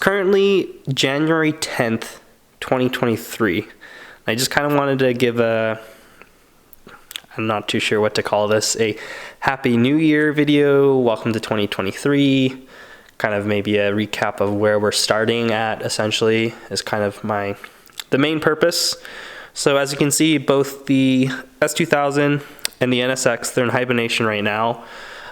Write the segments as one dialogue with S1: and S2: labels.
S1: currently January 10th, 2023. I just kind of wanted to give I'm not too sure what to call this, a Happy New Year video, welcome to 2023, kind of maybe a recap of where we're starting at, essentially, is kind of the main purpose. So as you can see, both the S2000 and the NSX, they're in hibernation right now.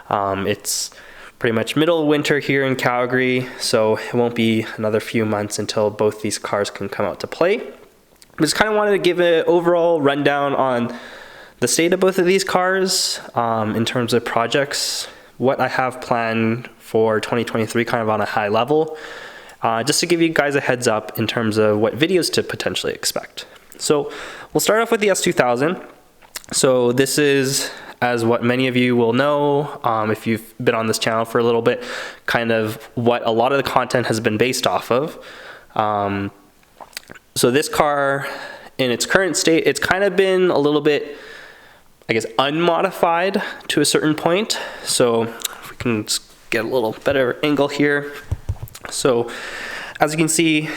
S1: It's pretty much middle of winter here in Calgary, so it won't be another few months until both these cars can come out to play. I just kind of wanted to give an overall rundown on the state of both of these cars in terms of projects, what I have planned for 2023 kind of on a high level, just to give you guys a heads up in terms of what videos to potentially expect. So we'll start off with the S2000. So this is, as what many of you will know, if you've been on this channel for a little bit, kind of what a lot of the content has been based off of. So this car, in its current state, it's kind of been a little bit, I guess, unmodified to a certain point. So if we can just get a little better angle here. So as you can see,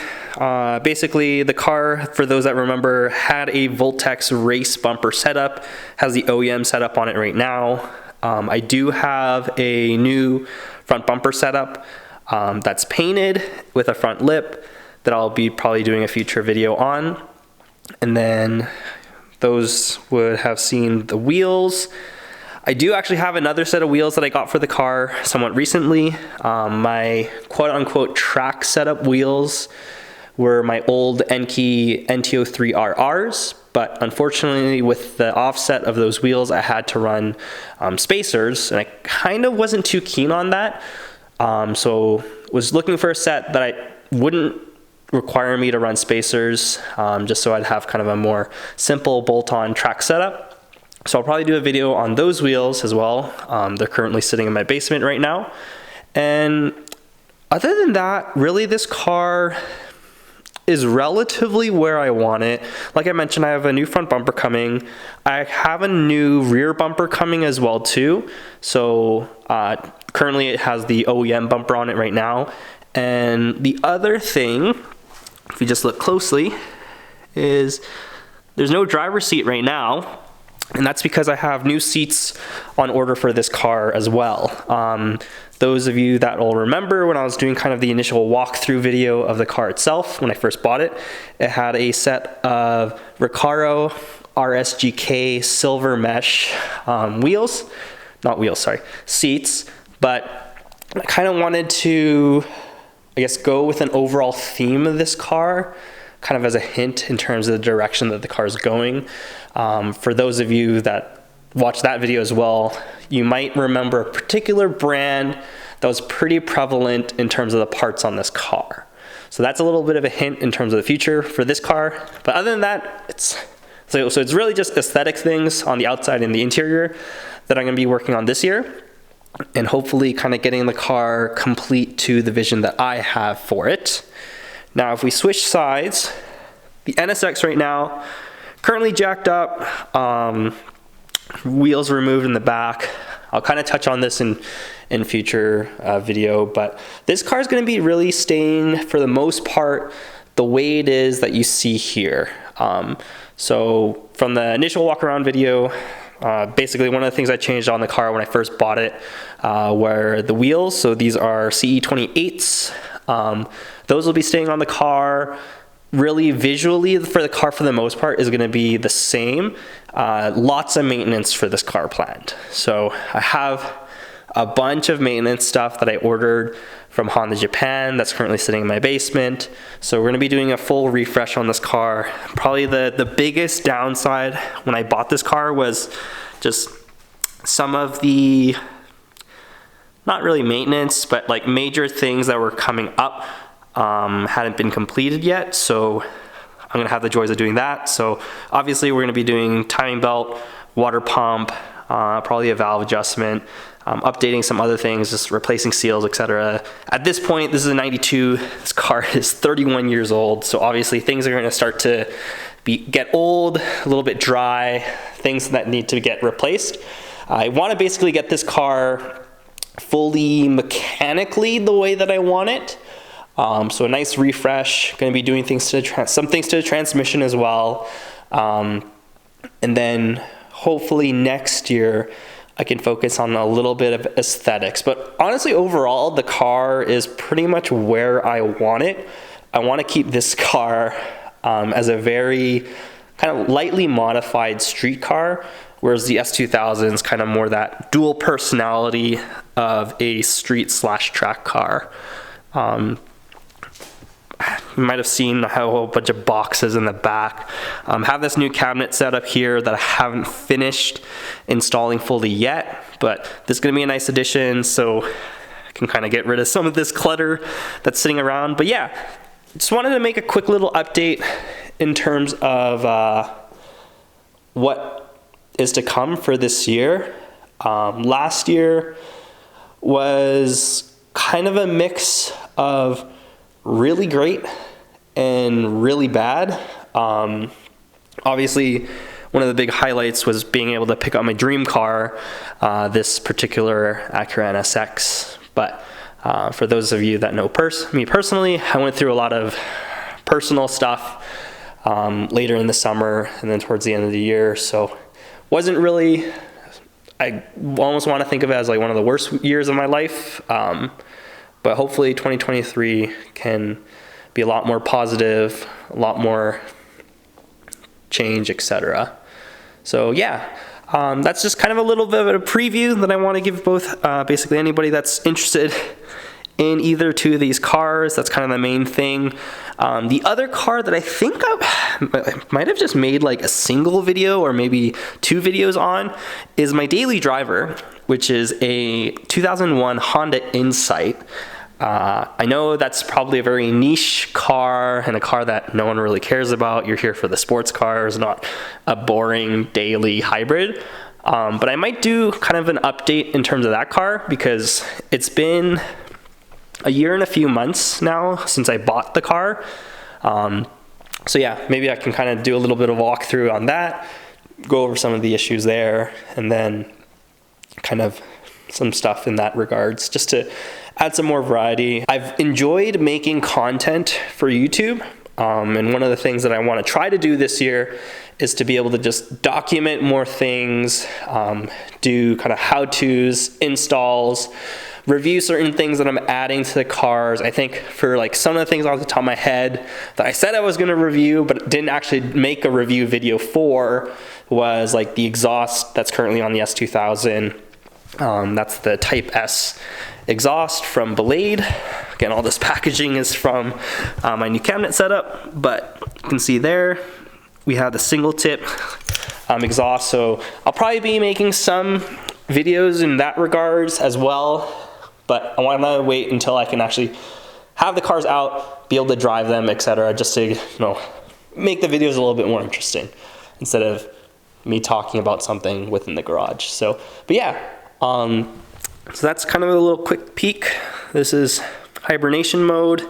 S1: basically the car, for those that remember, had a Voltex race bumper setup, has the OEM setup on it right now. I do have a new front bumper setup that's painted with a front lip that I'll be probably doing a future video on. And then those would have seen the wheels. I do actually have another set of wheels that I got for the car somewhat recently. My quote-unquote track setup wheels were my old Enkei NTO3RRs, but unfortunately with the offset of those wheels, I had to run spacers, and I kind of wasn't too keen on that. So was looking for a set that I wouldn't require me to run spacers, just so I'd have kind of a more simple bolt-on track setup. So I'll probably do a video on those wheels as well. They're currently sitting in my basement right now. And other than that, really this car is relatively where I want it. Like I mentioned, I have a new front bumper coming. I have a new rear bumper coming as well too. So currently it has the OEM bumper on it right now. And the other thing, if you just look closely, is there's no driver's seat right now. And that's because I have new seats on order for this car as well. Those of you that will remember when I was doing kind of the initial walkthrough video of the car itself, when I first bought it, it had a set of Recaro RSGK silver mesh seats. But I kind of wanted to, I guess, go with an overall theme of this car, kind of as a hint in terms of the direction that the car is going. For those of you that watch that video as well, you might remember a particular brand that was pretty prevalent in terms of the parts on this car. So that's a little bit of a hint in terms of the future for this car. But other than that, it's really just aesthetic things on the outside and the interior that I'm gonna be working on this year, and hopefully kind of getting the car complete to the vision that I have for it. Now, if we switch sides, the NSX right now, currently jacked up, wheels removed in the back. I'll kind of touch on this in future video, but this car is going to be really staying, for the most part, the way it is that you see here. So from the initial walk around video, basically one of the things I changed on the car when I first bought it were the wheels. So these are CE28s. Those will be staying on the car. Really visually for the car, for the most part, is going to be the same. Lots of maintenance for this car planned. So I have a bunch of maintenance stuff that I ordered from Honda Japan that's currently sitting in my basement. So we're going to be doing a full refresh on this car. Probably the biggest downside when I bought this car was just some of the, not really maintenance, but like major things that were coming up hadn't been completed yet, so I'm gonna have the joys of doing that. So obviously we're gonna be doing timing belt, water pump, probably a valve adjustment, updating some other things, just replacing seals, etc. At this point, this is a 92, this car is 31 years old, so obviously things are gonna start to get old, a little bit dry, things that need to get replaced. I wanna basically get this car fully mechanically the way that I want it. So a nice refresh. Going to be doing things to some things to the transmission as well. And then hopefully next year I can focus on a little bit of aesthetics. But honestly, overall, the car is pretty much where I want it. I want to keep this car as a very kind of lightly modified street car, whereas the S2000 is kind of more that dual personality of a street/track car. You might have seen a whole bunch of boxes in the back. Have this new cabinet set up here that I haven't finished installing fully yet, but this is going to be a nice addition, so I can kind of get rid of some of this clutter that's sitting around. But yeah, just wanted to make a quick little update in terms of what is to come for this year. Last year was kind of a mix of really great and really bad. Obviously, one of the big highlights was being able to pick up my dream car, this particular Acura NSX. But for those of you that know me personally, I went through a lot of personal stuff later in the summer and then towards the end of the year. So wasn't really, I almost want to think of it as like one of the worst years of my life. But hopefully 2023 can be a lot more positive, a lot more change, etc. So yeah, that's just kind of a little bit of a preview that I want to give both basically anybody that's interested in either two of these cars. That's kind of the main thing. The other car that I think I might have just made like a single video or maybe two videos on is my daily driver, which is a 2001 Honda Insight. I know that's probably a very niche car and a car that no one really cares about. You're here for the sports cars, not a boring daily hybrid. But I might do kind of an update in terms of that car because it's been a year and a few months now since I bought the car. So yeah, maybe I can kind of do a little bit of walkthrough on that, go over some of the issues there, and then kind of some stuff in that regards, just to add some more variety. I've enjoyed making content for YouTube, and one of the things that I want to try to do this year is to be able to just document more things, do kind of how-tos, installs, review certain things that I'm adding to the cars. I think for like some of the things off the top of my head that I said I was going to review but didn't actually make a review video for was like the exhaust that's currently on the S2000. That's the Type S exhaust from Blade. Again, all this packaging is from my new cabinet setup, but you can see there we have the single tip exhaust. So I'll probably be making some videos in that regards as well, but I want to wait until I can actually have the cars out, be able to drive them, etc., just to, you know, make the videos a little bit more interesting instead of me talking about something within the garage. So, but yeah, so that's kind of a little quick peek. This is hibernation mode. As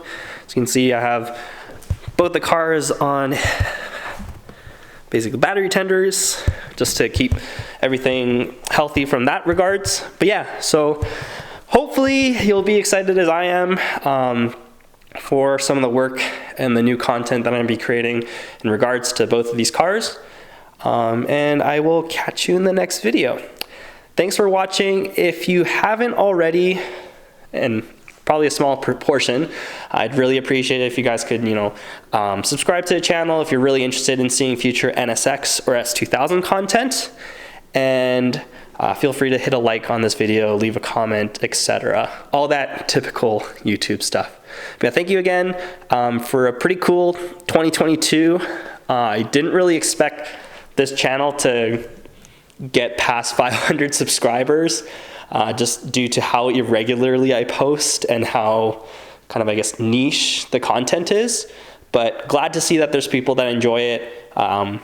S1: you can see, I have both the cars on basically battery tenders just to keep everything healthy from that regards. But yeah, so hopefully you'll be excited as I am for some of the work and the new content that I'm going to be creating in regards to both of these cars. And I will catch you in the next video. Thanks for watching. If you haven't already, and probably a small proportion, I'd really appreciate it if you guys could, you know, subscribe to the channel if you're really interested in seeing future NSX or S2000 content. And feel free to hit a like on this video, leave a comment, etc. All that typical YouTube stuff. But yeah, thank you again for a pretty cool 2022. I didn't really expect this channel to get past 500 subscribers just due to how irregularly I post and how kind of, I guess, niche the content is. But glad to see that there's people that enjoy it. But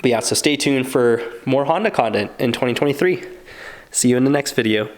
S1: yeah, so stay tuned for more Honda content in 2023. See you in the next video.